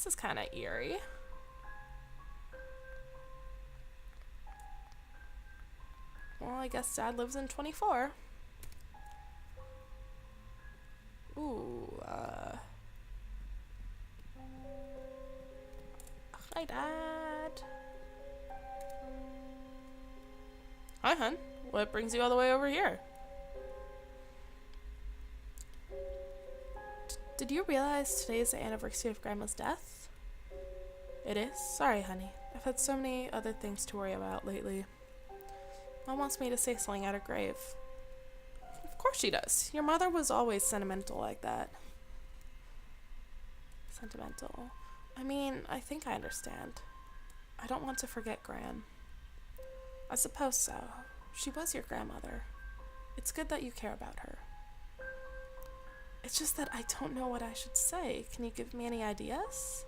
This is kind of eerie. Well, I guess Dad lives in 24. Ooh, hi, Dad. Hi, hun. What brings you all the way over here? Did you realize today is the anniversary of Grandma's death? It is? Sorry, honey. I've had so many other things to worry about lately. Mom wants me to say something at her grave. Of course she does. Your mother was always sentimental like that. Sentimental. I mean, I think I understand. I don't want to forget Gran. I suppose so. She was your grandmother. It's good that you care about her. It's just that I don't know what I should say. Can you give me any ideas?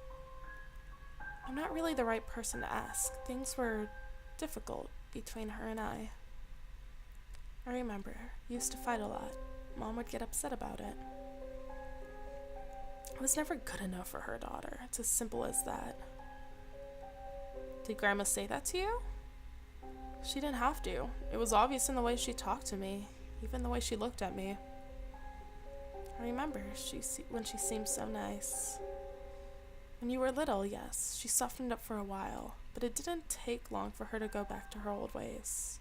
I'm not really the right person to ask. Things were difficult between her and I. I remember, used to fight a lot. Mom would get upset about it. I was never good enough for her daughter. It's as simple as that. Did Grandma say that to you? She didn't have to. It was obvious in the way she talked to me, even the way she looked at me. I remember when she seemed so nice. When you were little, yes, she softened up for a while, but it didn't take long for her to go back to her old ways.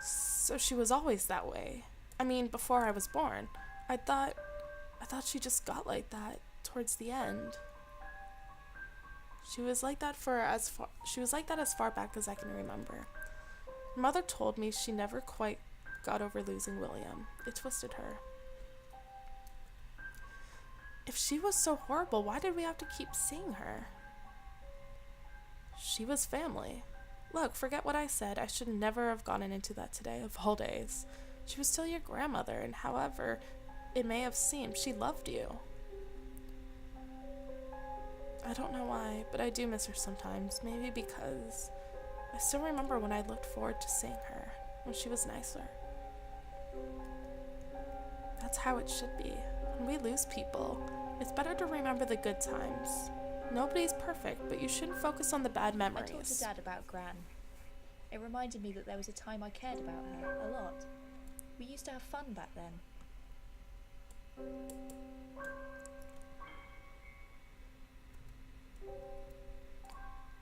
So she was always that way. I mean, before I was born. I thought she just got like that towards the end. She was like that as far back as I can remember. Mother told me she never quite got over losing William. It twisted her. If she was so horrible, why did we have to keep seeing her? She was family. Look, forget what I said. I should never have gotten into that today, of all days. She was still your grandmother, and however it may have seemed, she loved you. I don't know why, but I do miss her sometimes. Maybe because I still remember when I looked forward to seeing her, when she was nicer. That's how it should be. When we lose people, it's better to remember the good times. Nobody's perfect, but you shouldn't focus on the bad memories. I talked to Dad about Gran. It reminded me that there was a time I cared about her a lot. We used to have fun back then.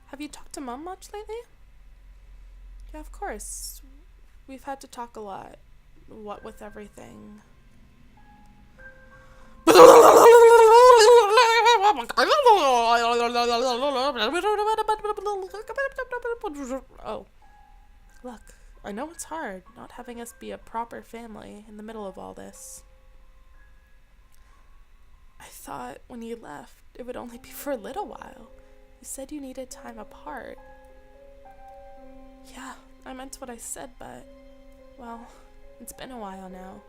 Have you talked to Mom much lately? Yeah, of course. We've had to talk a lot. What with everything. Oh. Look, I know it's hard not having us be a proper family in the middle of all this. I thought when you left, it would only be for a little while. You said you needed time apart. Yeah, I meant what I said, but, well, it's been a while now.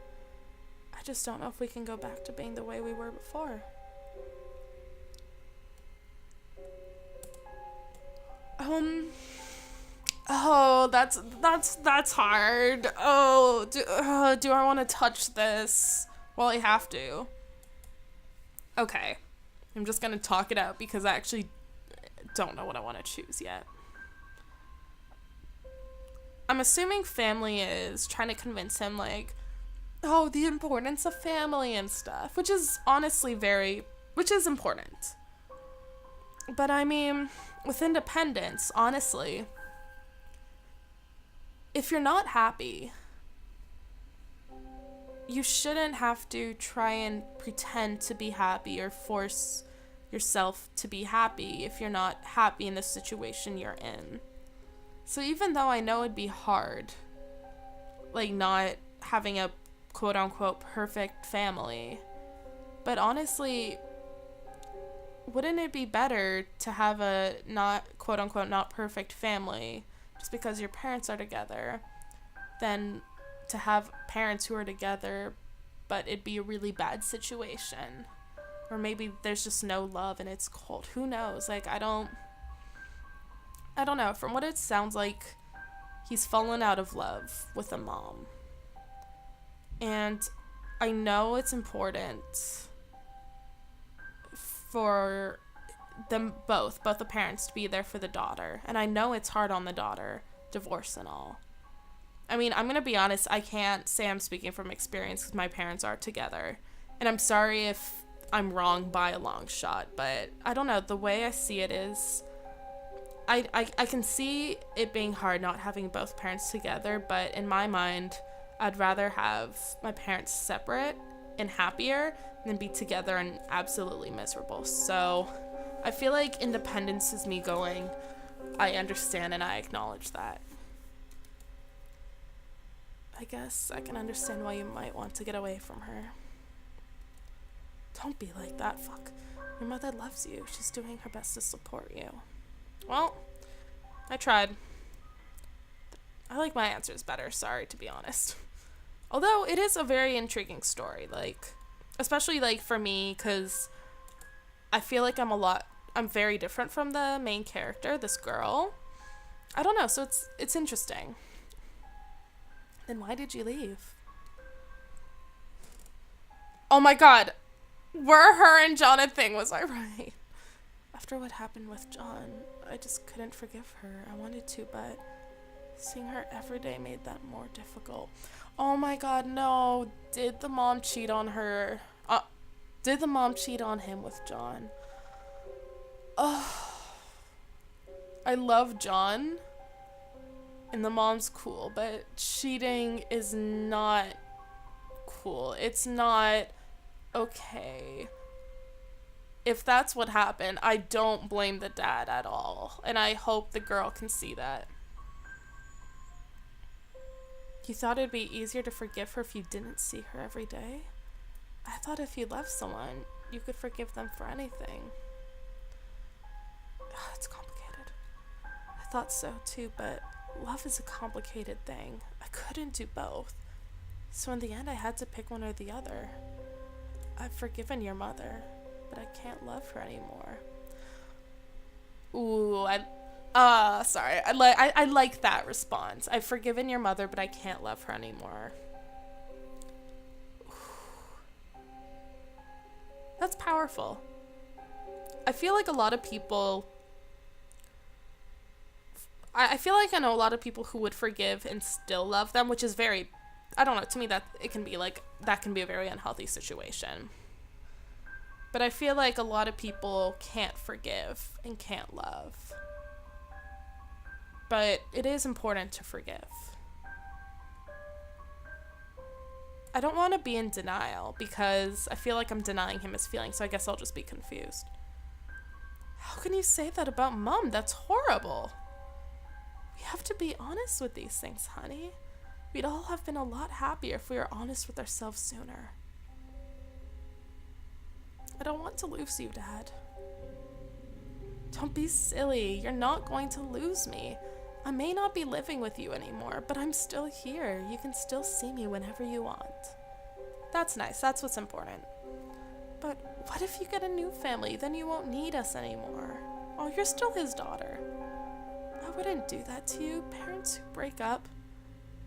I just don't know if we can go back to being the way we were before. Oh, that's hard. Oh, do I want to touch this? Well, I have to. Okay. I'm just gonna talk it out because I actually don't know what I want to choose yet. I'm assuming family is trying to convince him, like, oh, the importance of family and stuff, which is honestly which is important. But I mean, with independence, honestly, if you're not happy, you shouldn't have to try and pretend to be happy or force yourself to be happy if you're not happy in the situation you're in. So even though I know it'd be hard, like not having a quote-unquote perfect family, but honestly, wouldn't it be better to have a not quote-unquote not perfect family just because your parents are together than to have parents who are together but it'd be a really bad situation? Or maybe there's just no love and it's cold. Who knows? Like, I don't know. From what it sounds like, he's fallen out of love with a mom. And I know it's important for them both the parents, to be there for the daughter. And I know it's hard on the daughter, divorce and all. I mean, I'm going to be honest, I can't say I'm speaking from experience because my parents are together. And I'm sorry if I'm wrong by a long shot, but I don't know, the way I see it is, I can see it being hard not having both parents together, but in my mind, I'd rather have my parents separate and happier than be together and absolutely miserable. So I feel like independence is me going, I understand and I acknowledge that. I guess I can understand why you might want to get away from her. Don't be like that, fuck. Your mother loves you. She's doing her best to support you. Well, I tried. I like my answers better, sorry, to be honest. Although it is a very intriguing story, like, especially like for me, because I feel like I'm very different from the main character, this girl. I don't know, so it's interesting. Then why did you leave? Oh my god. Were her and John a thing, was I right? After what happened with John, I just couldn't forgive her. I wanted to, but seeing her every day made that more difficult. Oh my god, no. Did the mom cheat on her? Did the mom cheat on him with John? Oh. I love John. And the mom's cool, but cheating is not cool. It's not okay. If that's what happened, I don't blame the dad at all. And I hope the girl can see that. You thought it'd be easier to forgive her if you didn't see her every day? I thought if you loved someone, you could forgive them for anything. It's complicated. I thought so too, but love is a complicated thing. I couldn't do both. So in the end, I had to pick one or the other. I've forgiven your mother, but I can't love her anymore. Ooh, sorry. I like that response. I've forgiven your mother, but I can't love her anymore. That's powerful. I feel like a lot of people... I feel like I know a lot of people who would forgive and still love them, which is very... I don't know, to me that can be a very unhealthy situation. But I feel like a lot of people can't forgive and can't love. But it is important to forgive. I don't want to be in denial because I feel like I'm denying him his feelings, so I guess I'll just be confused. How can you say that about Mom? That's horrible. We have to be honest with these things, honey. We'd all have been a lot happier if we were honest with ourselves sooner. I don't want to lose you, Dad. Don't be silly. You're not going to lose me. I may not be living with you anymore, but I'm still here. You can still see me whenever you want. That's nice. That's what's important. But what if you get a new family? Then you won't need us anymore. Oh, you're still his daughter. I wouldn't do that to you. Parents who break up,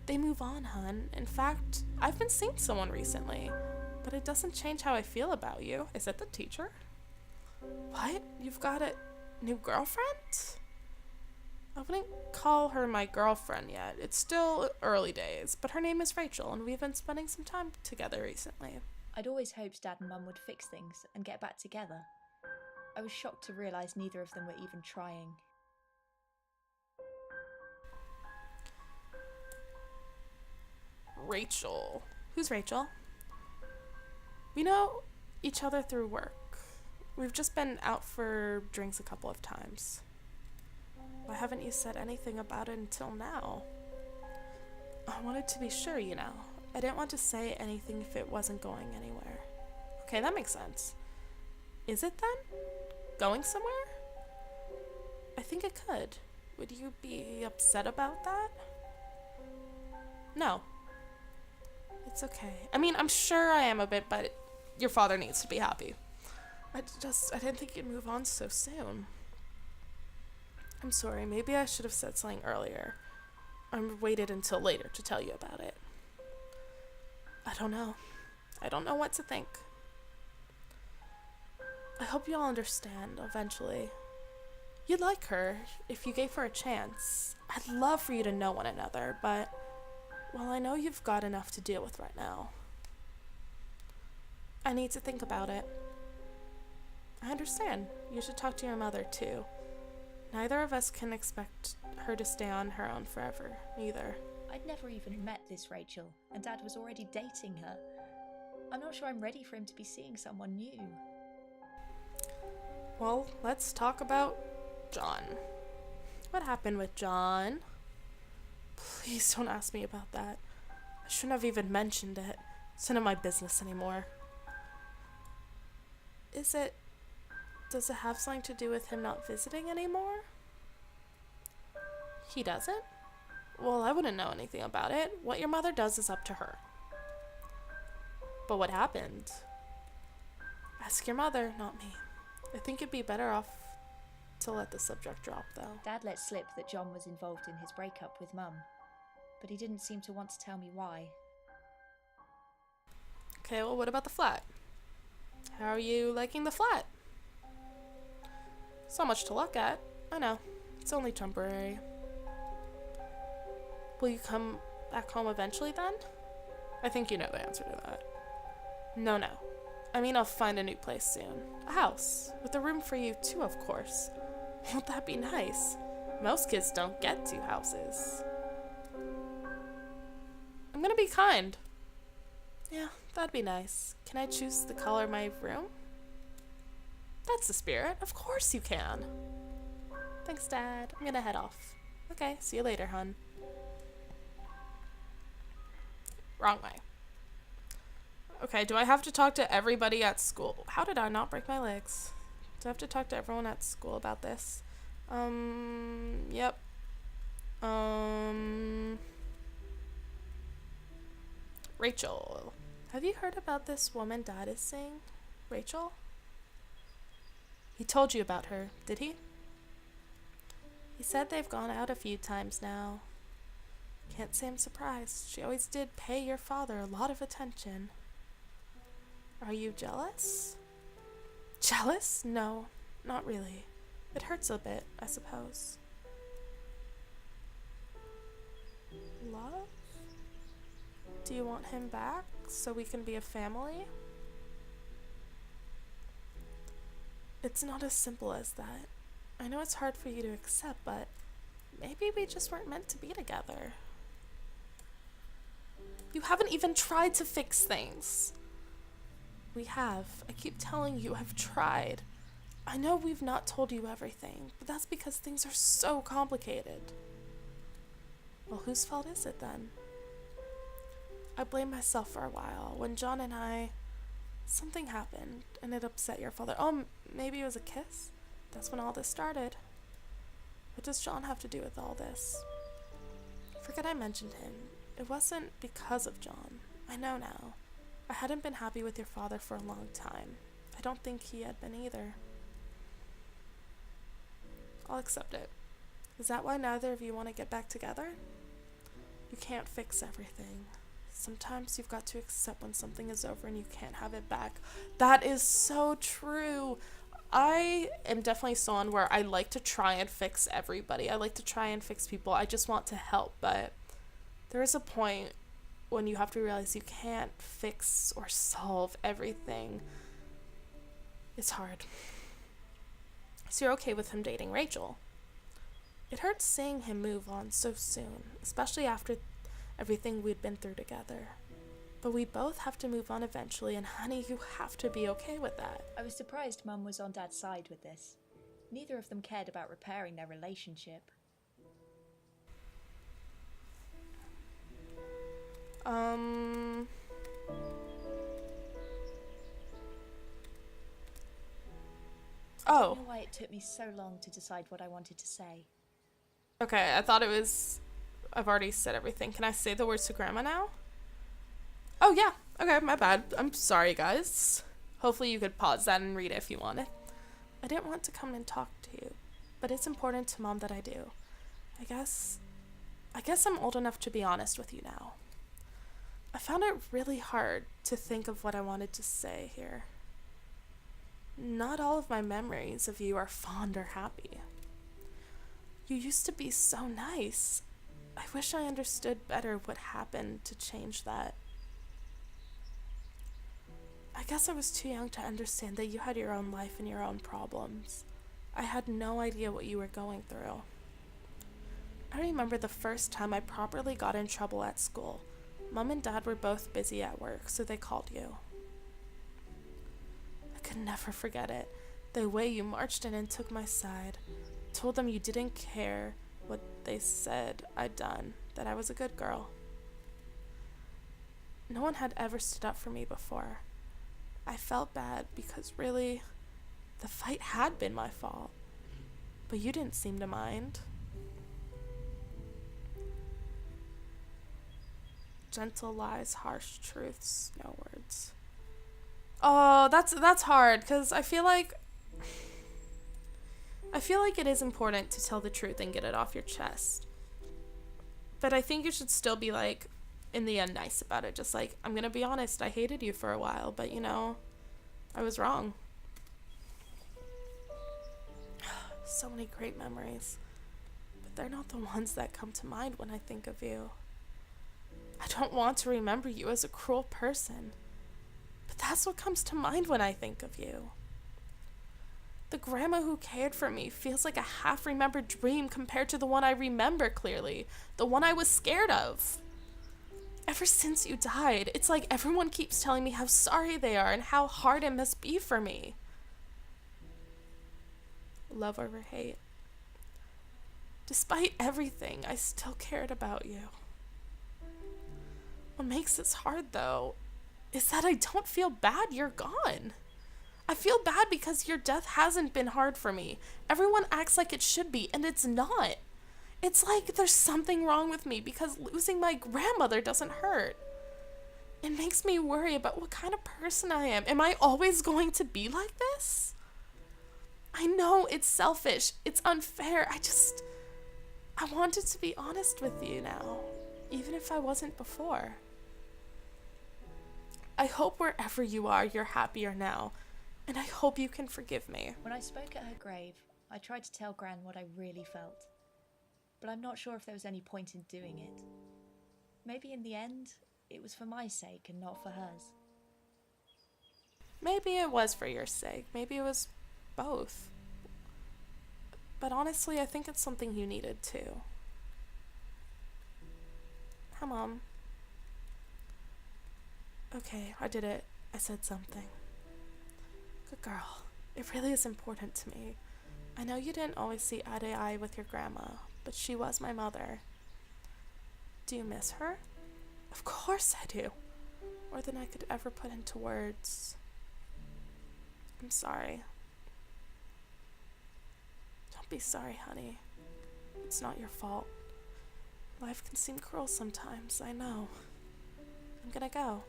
they move on, hun. In fact, I've been seeing someone recently, but it doesn't change how I feel about you. Is it the teacher? What? You've got a new girlfriend? I wouldn't call her my girlfriend yet. It's still early days, but her name is Rachel, and we've been spending some time together recently. I'd always hoped Dad and Mum would fix things and get back together. I was shocked to realise neither of them were even trying. Rachel. Who's Rachel? We know each other through work. We've just been out for drinks a couple of times. Why haven't you said anything about it until now? I wanted to be sure, you know. I didn't want to say anything if it wasn't going anywhere. Okay, that makes sense. Is it then? Going somewhere? I think it could. Would you be upset about that? No. It's okay. I mean, I'm sure I am a bit, but your father needs to be happy. I didn't think you'd move on so soon. I'm sorry, maybe I should have said something earlier. I waited until later to tell you about it. I don't know. I don't know what to think. I hope you'll understand eventually. You'd like her if you gave her a chance. I'd love for you to know one another, but, well, I know you've got enough to deal with right now. I need to think about it. I understand. You should talk to your mother, too. Neither of us can expect her to stay on her own forever, either. I'd never even met this Rachel, and Dad was already dating her. I'm not sure I'm ready for him to be seeing someone new. Well, let's talk about John. What happened with John? Please don't ask me about that. I shouldn't have even mentioned it. It's none of my business anymore. Does it have something to do with him not visiting anymore? He doesn't? Well, I wouldn't know anything about it. What your mother does is up to her. But what happened? Ask your mother, not me. I think it'd be better off to let the subject drop, though. Dad let slip that John was involved in his breakup with Mum, but he didn't seem to want to tell me why. Okay, well, what about the flat? How are you liking the flat? So much to look at. I know. It's only temporary. Will you come back home eventually then? I think you know the answer to that. No. I mean, I'll find a new place soon. A house. With a room for you too, of course. Won't that be nice? Most kids don't get two houses. I'm gonna be kind. Yeah, that'd be nice. Can I choose the color of my room? That's the spirit. Of course you can. Thanks, Dad. I'm gonna head off. Okay, see you later, hun. Wrong way. Okay, do I have to talk to everybody at school? How did I not break my legs? Do I have to talk to everyone at school about this? Yep. Rachel. Have you heard about this woman Dad is seeing? Rachel? He told you about her, did he? He said they've gone out a few times now. Can't say I'm surprised. She always did pay your father a lot of attention. Are you jealous? Jealous? No, not really. It hurts a bit, I suppose. Love? Do you want him back so we can be a family? It's not as simple as that. I know it's hard for you to accept, but maybe we just weren't meant to be together. You haven't even tried to fix things. We have. I keep telling you I've tried. I know we've not told you everything, but that's because things are so complicated. Well, whose fault is it then? I blamed myself for a while. When John and something happened, and it upset your father. Oh, maybe it was a kiss? That's when all this started. What does John have to do with all this? Forget I mentioned him. It wasn't because of John. I know now. I hadn't been happy with your father for a long time. I don't think he had been either. I'll accept it. Is that why neither of you want to get back together? You can't fix everything. Sometimes you've got to accept when something is over and you can't have it back. That is so true. I am definitely someone where I like to try and fix everybody. I like to try and fix people. I just want to help, but there is a point when you have to realize you can't fix or solve everything. It's hard. So you're okay with him dating Rachel. It hurts seeing him move on so soon, especially after everything we'd been through together. But we both have to move on eventually, and honey, you have to be okay with that. I was surprised Mum was on Dad's side with this. Neither of them cared about repairing their relationship. Oh. I don't know why it took me so long to decide what I wanted to say. Okay, I thought it was... I've already said everything. Can I say the words to Grandma now? Oh, yeah. Okay, my bad. I'm sorry, guys. Hopefully you could pause that and read it if you wanted. I didn't want to come and talk to you, but it's important to Mom that I do. I guess I'm old enough to be honest with you now. I found it really hard to think of what I wanted to say here. not all of my memories of you are fond or happy. You used to be so nice. I wish I understood better what happened to change that. I guess I was too young to understand that you had your own life and your own problems. I had no idea what you were going through. I remember the first time I properly got in trouble at school. Mom and Dad were both busy at work, so they called you. I could never forget it. The way you marched in and took my side, told them you didn't care what they said I'd done, that I was a good girl. No one had ever stood up for me before. I felt bad because really, the fight had been my fault. But you didn't seem to mind. Gentle lies, harsh truths, no words. Oh, that's hard, because I feel like it is important to tell the truth and get it off your chest. But I think you should still be, like, in the end, nice about it. Just like, I'm gonna be honest, I hated you for a while, but, you know, I was wrong. So many great memories. But they're not the ones that come to mind when I think of you. I don't want to remember you as a cruel person. But that's what comes to mind when I think of you. The grandma who cared for me feels like a half-remembered dream compared to the one I remember clearly, the one I was scared of. Ever since you died, it's like everyone keeps telling me how sorry they are and how hard it must be for me. Love over hate. Despite everything, I still cared about you. What makes this hard, though, is that I don't feel bad you're gone. I feel bad because your death hasn't been hard for me. Everyone acts like it should be, and it's not. It's like there's something wrong with me because losing my grandmother doesn't hurt. It makes me worry about what kind of person I am. Am I always going to be like this? I know it's selfish. It's unfair. I wanted to be honest with you now, even if I wasn't before. I hope wherever you are, you're happier now, and I hope you can forgive me. When I spoke at her grave, I tried to tell Gran what I really felt. But I'm not sure if there was any point in doing it. Maybe in the end, it was for my sake and not for hers. Maybe it was for your sake. Maybe it was both. But honestly, I think it's something you needed too. Hi, Mom. Okay, I did it. I said something. Good girl. It really is important to me. I know you didn't always see eye to eye with your grandma, but she was my mother. Do you miss her? Of course I do. More than I could ever put into words. I'm sorry. Don't be sorry, honey. It's not your fault. Life can seem cruel sometimes, I know. I'm gonna go.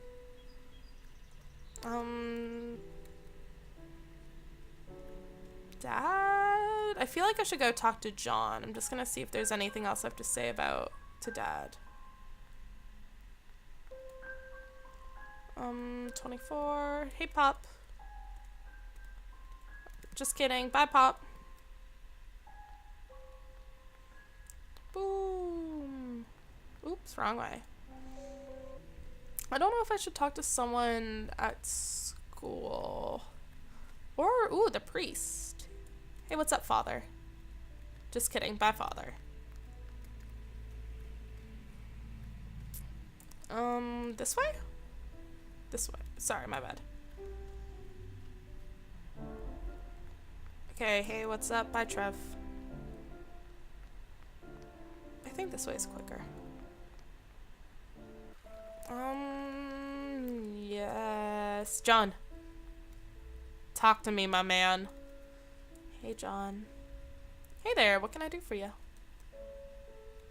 Dad? I feel like I should go talk to John. I'm just gonna see if there's anything else I have to say to Dad. 24. Hey, Pop. Just kidding. Bye, Pop. Boom. Oops, wrong way. I don't know if I should talk to someone at school. Or, ooh, the priest. Hey, what's up, Father? Just kidding. Bye, Father. This way? This way. Sorry, my bad. Okay, hey, what's up? Bye, Trev. I think this way is quicker. Yes. John. Talk to me, my man. Hey, John. Hey there, what can I do for you?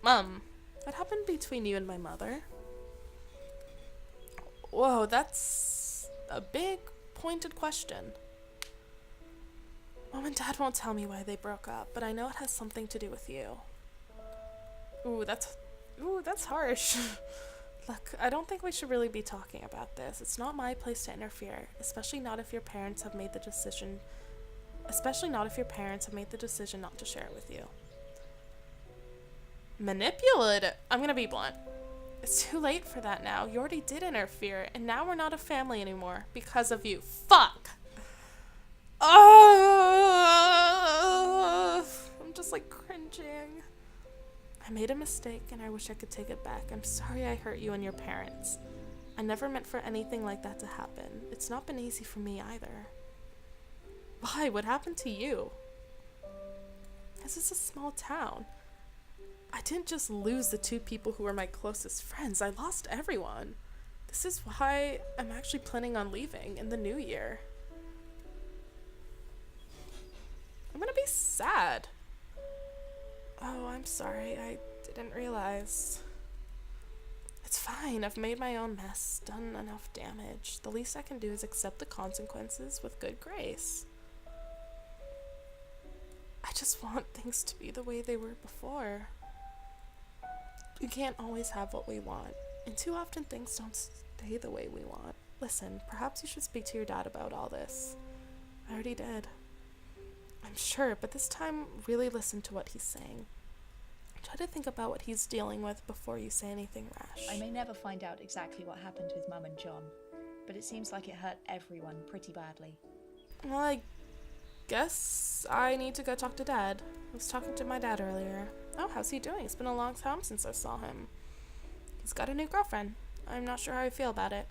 Mom, what happened between you and my mother? Whoa, that's a big, pointed question. Mom and Dad won't tell me why they broke up, but I know it has something to do with you. Ooh, that's harsh. Look, I don't think we should really be talking about this. It's not my place to interfere, especially not if your parents have made the decision not to share it with you. Manipulative. I'm gonna be blunt. It's too late for that now. You already did interfere, and now we're not a family anymore because of you. Fuck! Oh, I'm just like cringing. I made a mistake and I wish I could take it back. I'm sorry I hurt you and your parents. I never meant for anything like that to happen. It's not been easy for me either. Why? What happened to you? This is a small town. I didn't just lose the two people who were my closest friends. I lost everyone. This is why I'm actually planning on leaving in the new year. I'm gonna be sad. Oh, I'm sorry. I didn't realize. It's fine. I've made my own mess, done enough damage. The least I can do is accept the consequences with good grace. I just want things to be the way they were before. We can't always have what we want, and too often things don't stay the way we want. Listen, perhaps you should speak to your dad about all this. I already did. I'm sure, but this time really listen to what he's saying. Try to think about what he's dealing with before you say anything rash. I may never find out exactly what happened with Mum and John, but it seems like it hurt everyone pretty badly. Well, I guess I need to go talk to Dad. I was talking to my dad earlier. Oh, how's he doing? It's been a long time since I saw him. He's got a new girlfriend. I'm not sure how I feel about it.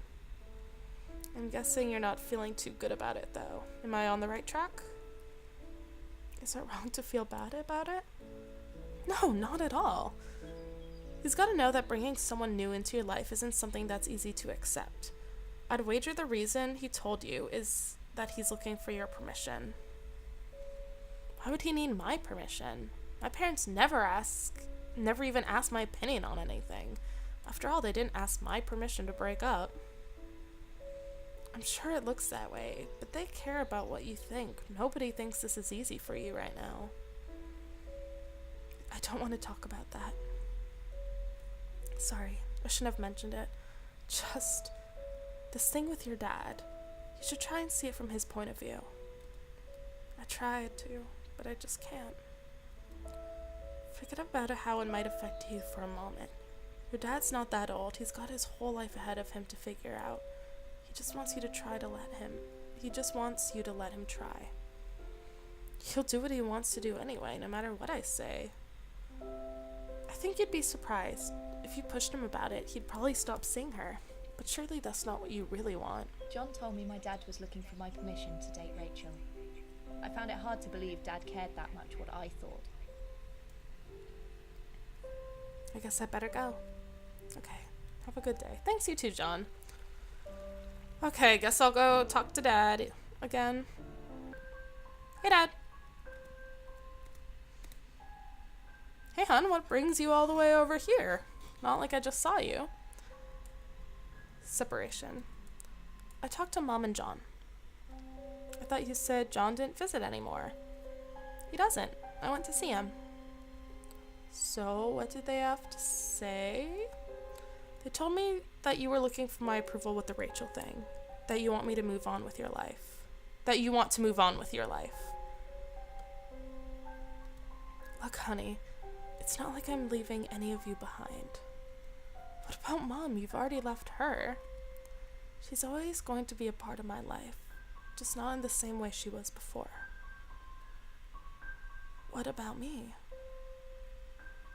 I'm guessing you're not feeling too good about it, though. Am I on the right track? Is it wrong to feel bad about it? No, not at all. He's got to know that bringing someone new into your life isn't something that's easy to accept. I'd wager the reason he told you is that he's looking for your permission. Why would he need my permission? My parents never even asked my opinion on anything. After all, they didn't ask my permission to break up. I'm sure it looks that way, but they care about what you think. Nobody thinks this is easy for you right now. I don't want to talk about that. Sorry, I shouldn't have mentioned it. Just this thing with your dad. You should try and see it from his point of view. I tried to, but I just can't. Forget about how it might affect you for a moment. Your dad's not that old. He's got his whole life ahead of him to figure out. He just wants you to let him try. He'll do what he wants to do anyway, no matter what I say. I think you'd be surprised. If you pushed him about it, he'd probably stop seeing her. But surely that's not what you really want. John told me my dad was looking for my permission to date Rachel. I found it hard to believe Dad cared that much what I thought. I guess I better go. Okay, have a good day. Thanks, you too, John. Okay, guess I'll go talk to Dad again. Hey, Dad. Hey, hon, what brings you all the way over here? Not like I just saw you. Separation. I talked to Mom and John. I thought you said John didn't visit anymore. He doesn't. I went to see him. So, what did they have to say? They told me that you were looking for my approval with the Rachel thing. That you want me to move on with your life. That you want to move on with your life. Look, honey, it's not like I'm leaving any of you behind. What about Mom? You've already left her. She's always going to be a part of my life, just not in the same way she was before. What about me?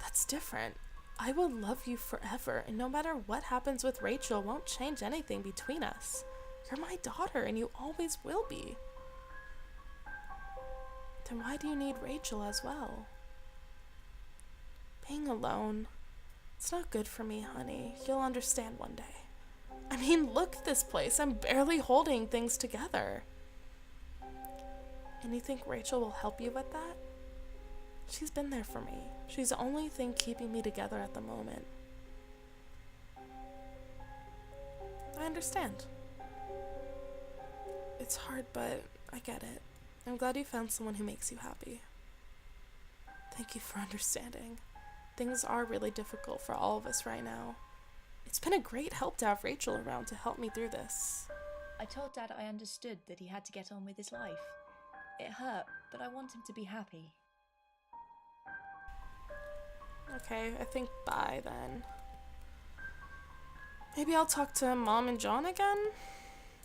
That's different. I will love you forever, and no matter what happens with Rachel won't change anything between us. You're my daughter, and you always will be. Then why do you need Rachel as well? Being alone, it's not good for me, honey. You'll understand one day. I mean, look at this place. I'm barely holding things together. And you think Rachel will help you with that? She's been there for me. She's the only thing keeping me together at the moment. I understand. It's hard, but I get it. I'm glad you found someone who makes you happy. Thank you for understanding. Things are really difficult for all of us right now. It's been a great help to have Rachel around to help me through this. I told Dad I understood that he had to get on with his life. It hurt, but I want him to be happy. Okay, I think bye then. Maybe I'll talk to Mom and John again?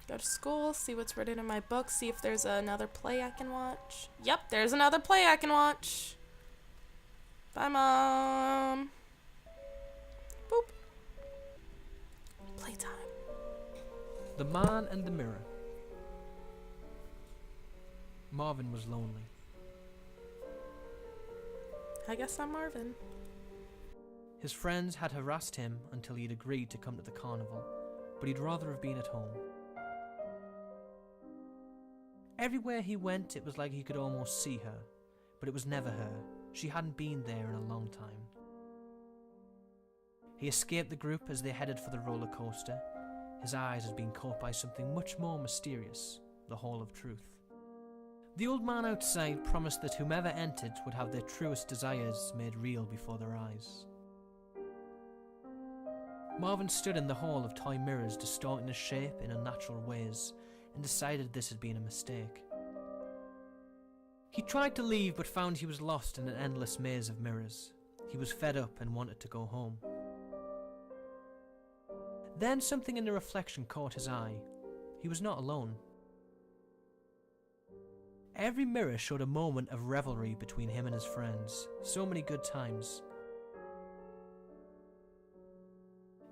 Go to school, see what's written in my book, see if there's another play I can watch. Yep, there's another play I can watch. Bye, Mom. Boop. Playtime. The Man and the Mirror. Marvin was lonely. I guess I'm Marvin. His friends had harassed him until he'd agreed to come to the carnival, but he'd rather have been at home. Everywhere he went, it was like he could almost see her, but it was never her. She hadn't been there in a long time. He escaped the group as they headed for the roller coaster. His eyes had been caught by something much more mysterious, the Hall of Truth. The old man outside promised that whomever entered would have their truest desires made real before their eyes. Marvin stood in the hall of toy mirrors distorting his shape in unnatural ways and decided this had been a mistake. He tried to leave but found he was lost in an endless maze of mirrors. He was fed up and wanted to go home. Then something in the reflection caught his eye. He was not alone. Every mirror showed a moment of revelry between him and his friends. So many good times.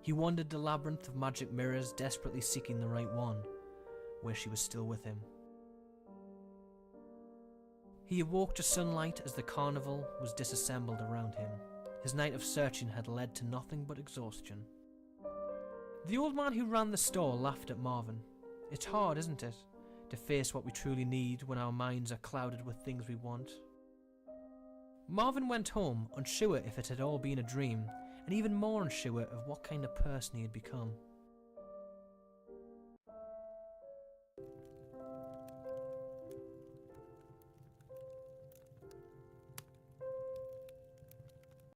He wandered the labyrinth of magic mirrors, desperately seeking the right one, where she was still with him. He awoke to sunlight as the carnival was disassembled around him. His night of searching had led to nothing but exhaustion. The old man who ran the store laughed at Marvin. It's hard, isn't it, to face what we truly need when our minds are clouded with things we want? Marvin went home, unsure if it had all been a dream, and even more unsure of what kind of person he had become.